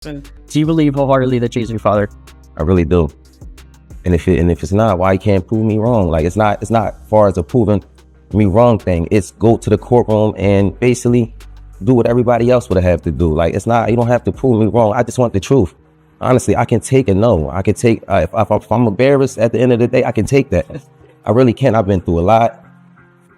Do you believe wholeheartedly that Jay's your father? I really do. And if it's not, why you can't prove me wrong? Like it's not far as a proving me wrong thing. It's go to the courtroom and basically do what everybody else would have to do. Like it's not, you don't have to prove me wrong. I just want the truth. Honestly, I can take a no. I can take if I'm embarrassed at the end of the day, I can take that. I really can. I've been through a lot,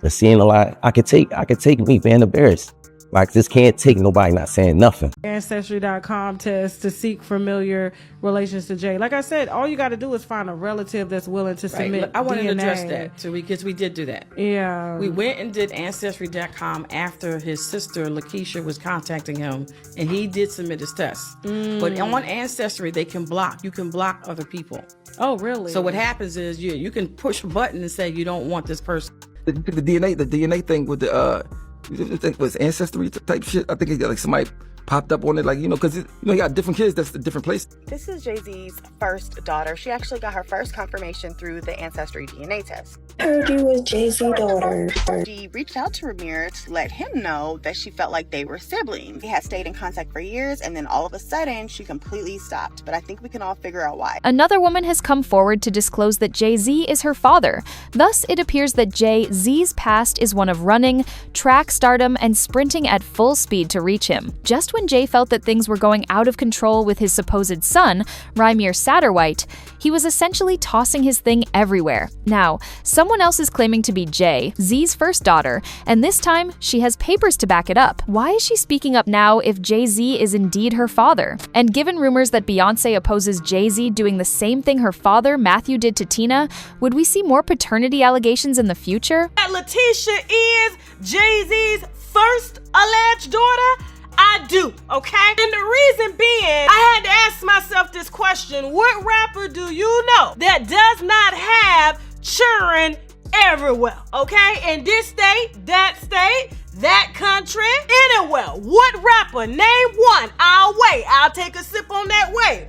I've seen a lot. I could take me being embarrassed. Like, this can't take nobody not saying nothing. Ancestry.com test to seek familiar relations to Jay. Like I said, all you got to do is find a relative that's willing to submit I wanted DNA. to address that, too, because we did do that. Yeah. We went and did Ancestry.com after his sister, Lakeisha, was contacting him, and he did submit his test. But on Ancestry, they can block. You can block other people. Oh, really? So what happens is you can push a button and say you don't want this person. The DNA thing with the you think was ancestry type shit. I think it got like somebody popped up on it, like, you know, because you got different kids that's a different place. This is Jay-Z's first daughter. She actually got her first confirmation through the Ancestry DNA test. Heard you was Jay-Z's daughter. She reached out to Ramir to let him know that she felt like they were siblings. They had stayed in contact for years, and then all of a sudden, she completely stopped. But I think we can all figure out why. Another woman has come forward to disclose that Jay-Z is her father. Thus, it appears that Jay-Z's past is one of running, track stardom, and sprinting at full speed to reach him. Just when Jay felt that things were going out of control with his supposed son, Ramir Satterwhite, he was essentially tossing his thing everywhere. Now, someone else is claiming to be Jay, Z's first daughter, and this time she has papers to back it up. Why is she speaking up now if Jay-Z is indeed her father? And given rumors that Beyonce opposes Jay-Z doing the same thing her father, Matthew, did to Tina, would we see more paternity allegations in the future? That Letitia is Jay-Z's first alleged daughter? I do, okay? And the reason being, I had to ask myself this question: what rapper do you know that does not have children everywhere, okay? In this state, that country, anywhere. What rapper? Name one. I'll wait. I'll take a sip on that way.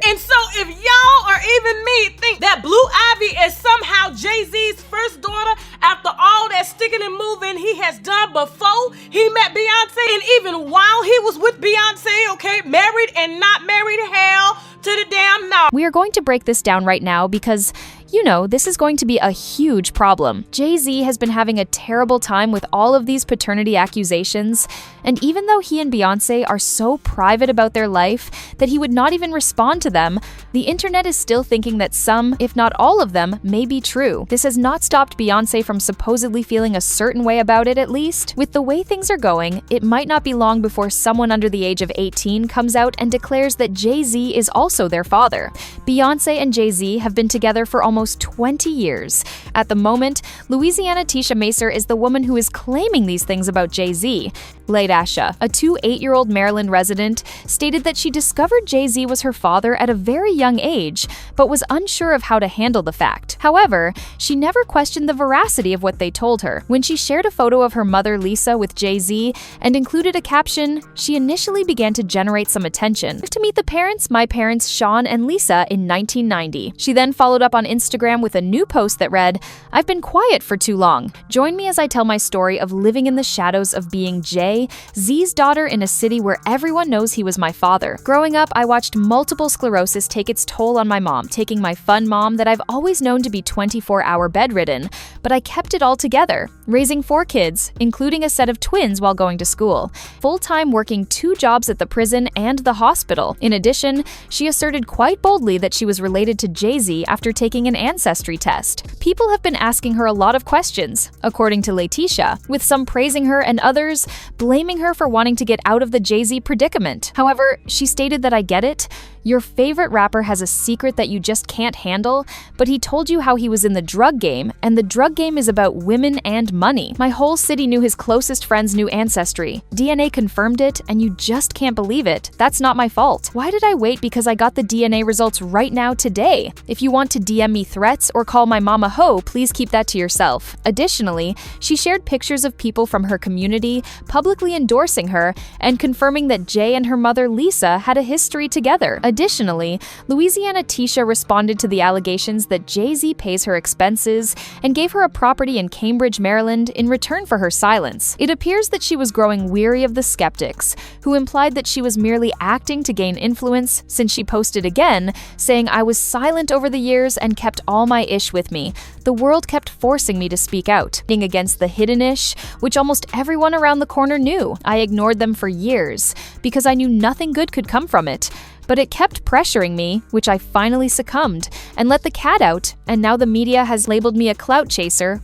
And so if y'all or even me think that Blue Ivy is somehow Jay-Z's first daughter after all that sticking and moving he has done before he met Beyonce, and even while he was with Beyonce, okay, married and not married, hell to the damn no. We are going to break this down right now because, you know, this is going to be a huge problem. Jay-Z has been having a terrible time with all of these paternity accusations, and even though he and Beyonce are so private about their life that he would not even respond to them, the internet is still thinking that some, if not all of them, may be true. This has not stopped Beyonce from supposedly feeling a certain way about it, at least. With the way things are going, it might not be long before someone under the age of 18 comes out and declares that Jay-Z is also their father. Beyonce and Jay-Z have been together for almost 20 years. At the moment, Louisiana Tisha Macer is the woman who is claiming these things about Jay-Z. Latasha, a 28-year-old Maryland resident, stated that she discovered Jay-Z was her father at a very young age, but was unsure of how to handle the fact. However, she never questioned the veracity of what they told her. When she shared a photo of her mother Lisa with Jay-Z and included a caption, she initially began to generate some attention. To meet the parents, my parents Sean and Lisa in 1990. She then followed up on Instagram with a new post that read, "I've been quiet for too long. Join me as I tell my story of living in the shadows of being Jay, Z's daughter in a city where everyone knows he was my father. Growing up, I watched multiple sclerosis take its toll on my mom, taking my fun mom that I've always known to be 24-hour bedridden, but I kept it all together, raising 4 kids, including a set of twins while going to school, full-time working 2 jobs at the prison and the hospital. In addition, she asserted quite boldly that she was related to Jay-Z after taking an ancestry test. People have been asking her a lot of questions, according to Latisha, with some praising her and others blaming her for wanting to get out of the Jay-Z predicament. However, she stated that I get it. Your favorite rapper has a secret that you just can't handle, but he told you how he was in the drug game, and the drug game is about women and money. My whole city knew his closest friends knew ancestry. DNA confirmed it, and you just can't believe it. That's not my fault. Why did I wait because I got the DNA results right now today? If you want to DM me threats or call my mama ho, please keep that to yourself. Additionally, she shared pictures of people from her community publicly publicly endorsing her and confirming that Jay and her mother Lisa had a history together. Additionally, Louisiana Tisha responded to the allegations that Jay-Z pays her expenses and gave her a property in Cambridge, Maryland in return for her silence. It appears that she was growing weary of the skeptics, who implied that she was merely acting to gain influence, since she posted again, saying, "I was silent over the years and kept all my ish with me. The world kept forcing me to speak out, being against the hidden ish, which almost everyone around the corner knew. I ignored them for years, because I knew nothing good could come from it. But it kept pressuring me, which I finally succumbed, and let the cat out, and now the media has labeled me a clout chaser."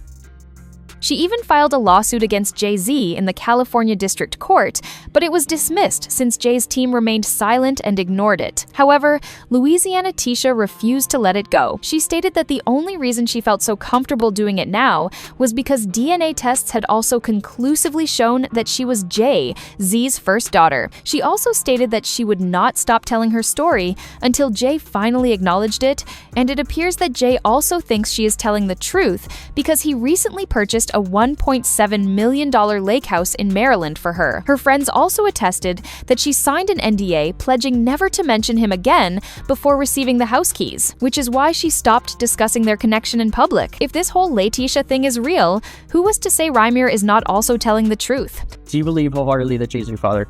She even filed a lawsuit against Jay-Z in the California District Court, but it was dismissed since Jay's team remained silent and ignored it. However, Louisiana Tisha refused to let it go. She stated that the only reason she felt so comfortable doing it now was because DNA tests had also conclusively shown that she was Jay, Z's first daughter. She also stated that she would not stop telling her story until Jay finally acknowledged it, and it appears that Jay also thinks she is telling the truth because he recently purchased a $1.7 million lake house in Maryland for her. Her friends also attested that she signed an NDA pledging never to mention him again before receiving the house keys, which is why she stopped discussing their connection in public. If this whole Letitia thing is real, who was to say Rymir is not also telling the truth? Do you believe wholeheartedly that Jay's your father?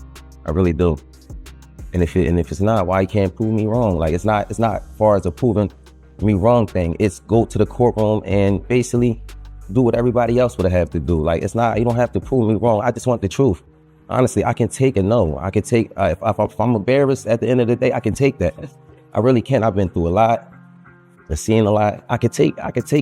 I really do. And if it's not, why you can't prove me wrong? Like it's not far as a proving me wrong thing. It's go to the courtroom and basically do what everybody else would have to do. Like it's not, you don't have to prove me wrong. I just want the truth. Honestly, I can take a no. I can take, if I'm embarrassed at the end of the day, I can take that. I really can. I've been through a lot. I've seen a lot. I could take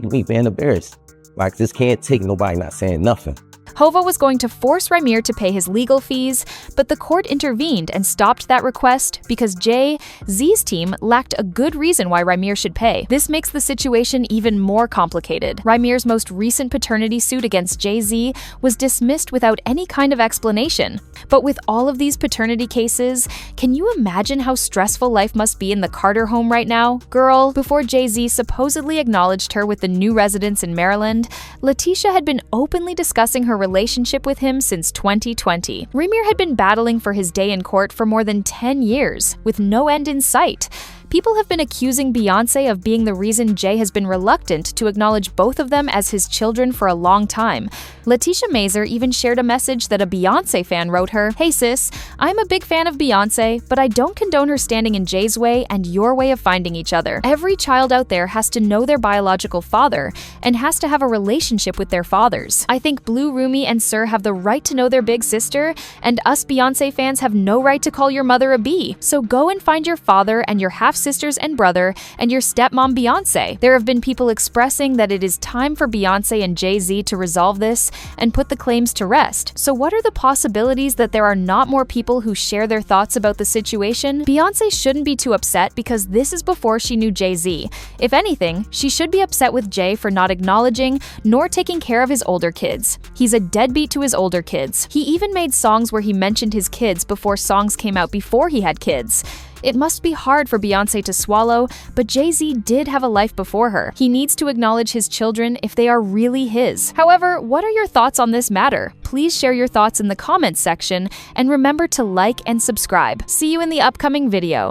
me being embarrassed. Like just can't take nobody not saying nothing. Hova was going to force Rymir to pay his legal fees, but the court intervened and stopped that request because Jay-Z's team lacked a good reason why Rymir should pay. This makes the situation even more complicated. Rymir's most recent paternity suit against Jay-Z was dismissed without any kind of explanation. But with all of these paternity cases, can you imagine how stressful life must be in the Carter home right now? Girl, before Jay-Z supposedly acknowledged her with the new residence in Maryland, Letitia had been openly discussing her relationship with him since 2020. Rymir had been battling for his day in court for more than 10 years, with no end in sight. People have been accusing Beyonce of being the reason Jay has been reluctant to acknowledge both of them as his children for a long time. Letitia Mazer even shared a message that a Beyonce fan wrote her, "Hey sis, I'm a big fan of Beyonce, but I don't condone her standing in Jay's way and your way of finding each other. Every child out there has to know their biological father and has to have a relationship with their fathers. I think Blue, Rumi, and Sir have the right to know their big sister, and us Beyonce fans have no right to call your mother a B. So go and find your father and your half-sisters and brother and your stepmom Beyonce." There have been people expressing that it is time for Beyonce and Jay-Z to resolve this and put the claims to rest. So what are the possibilities that there are not more people who share their thoughts about the situation? Beyonce shouldn't be too upset because this is before she knew Jay-Z. If anything, she should be upset with Jay for not acknowledging nor taking care of his older kids. He's a deadbeat to his older kids. He even made songs where he mentioned his kids before songs came out before he had kids. It must be hard for Beyonce to swallow, but Jay-Z did have a life before her. He needs to acknowledge his children if they are really his. However, what are your thoughts on this matter? Please share your thoughts in the comments section, and remember to like and subscribe. See you in the upcoming video.